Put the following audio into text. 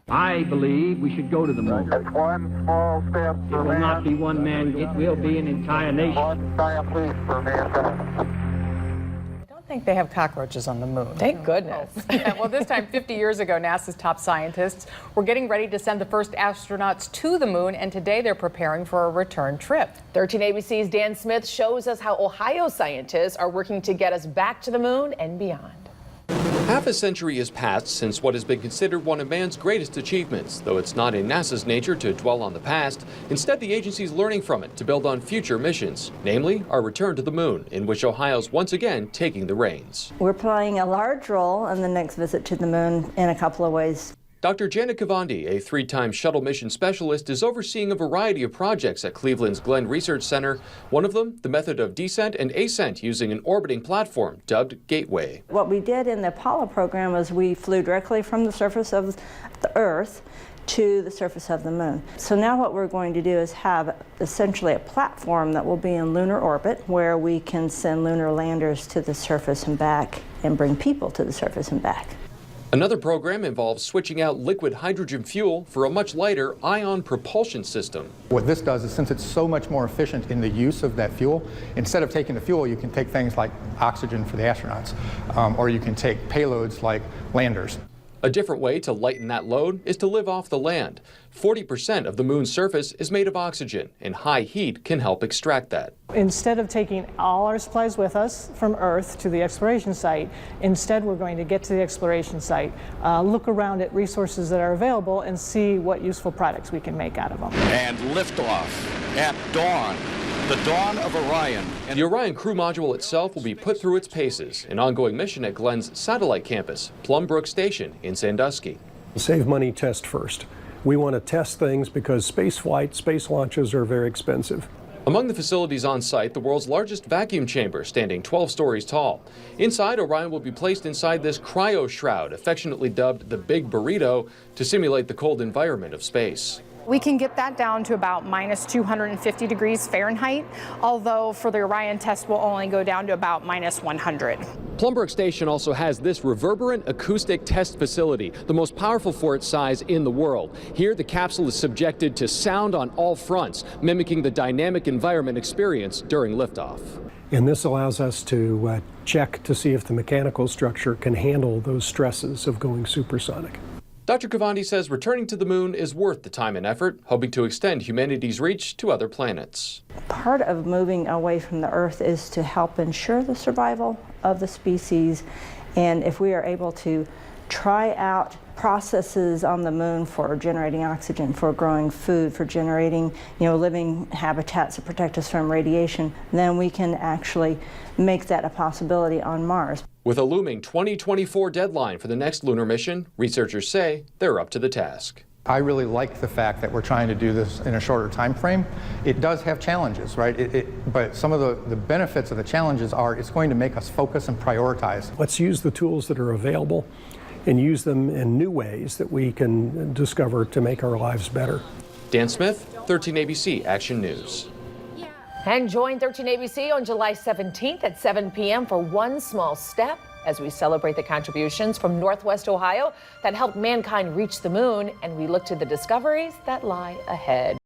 I believe we should go to the moon. It's one small step It for will man. not be one man, it will be an entire nation. One giant leap for mankind. I don't think they have cockroaches on the moon. Thank goodness. Yeah, well, this time 50 years ago, NASA's top scientists were getting ready to send the first astronauts to the moon, and today they're preparing for a return trip. 13 ABC's Dan Smith shows us how Ohio scientists are working to get us back to the moon and beyond. Half a century has passed since what has been considered one of man's greatest achievements, though it's not in NASA's nature to dwell on the past. Instead, the agency's learning from it to build on future missions, namely our return to the moon, in which Ohio's once again taking the reins. We're playing a large role in the next visit to the moon in a couple of ways. Dr. Janet Kavandi, a three-time shuttle mission specialist, is overseeing a variety of projects at Cleveland's Glenn Research Center. One of them, the method of descent and ascent using an orbiting platform dubbed Gateway. What we did in the Apollo program was we flew directly from the surface of the Earth to the surface of the moon. So now what we're going to do is have essentially a platform that will be in lunar orbit where we can send lunar landers to the surface and back and bring people to the surface and back. Another program involves switching out liquid hydrogen fuel for a much lighter ion propulsion system. What this does is, since it's so much more efficient in the use of that fuel, instead of taking the fuel, you can take things like oxygen for the astronauts, or you can take payloads like landers. A different way to lighten that load is to live off the land. 40% of the moon's surface is made of oxygen, and high heat can help extract that. Instead of taking all our supplies with us from Earth to the exploration site, instead we're going to get to the exploration site, look around at resources that are available and see what useful products we can make out of them. And liftoff at dawn. The dawn of Orion. The Orion crew module itself will be put through its paces, an ongoing mission at Glenn's satellite campus, Plumbrook Station in Sandusky. Save money, test first. We want to test things because space launches are very expensive. Among the facilities on site, the world's largest vacuum chamber, standing 12 stories tall. Inside, Orion will be placed inside this cryo shroud, affectionately dubbed the Big Burrito, to simulate the cold environment of space. We can get that down to about minus 250 degrees Fahrenheit, although for the Orion test we'll only go down to about minus 100. Plumbrook Station also has this reverberant acoustic test facility, the most powerful for its size in the world. Here, the capsule is subjected to sound on all fronts, mimicking the dynamic environment experienced during liftoff. And this allows us to check to see if the mechanical structure can handle those stresses of going supersonic. Dr. Kavandi says returning to the moon is worth the time and effort, hoping to extend humanity's reach to other planets. Part of moving away from the Earth is to help ensure the survival of the species, and if we are able to try out processes on the moon for generating oxygen, for growing food, for generating, living habitats that protect us from radiation, then we can actually make that a possibility on Mars. With a looming 2024 deadline for the next lunar mission, researchers say they're up to the task. I really like the fact that we're trying to do this in a shorter time frame. It does have challenges, right? But some of the benefits of the challenges are it's going to make us focus and prioritize. Let's use the tools that are available and use them in new ways that we can discover to make our lives better. Dan Smith, 13 ABC Action News. And join 13 ABC on July 17th at 7 p.m. for One Small Step as we celebrate the contributions from Northwest Ohio that helped mankind reach the moon, and we look to the discoveries that lie ahead.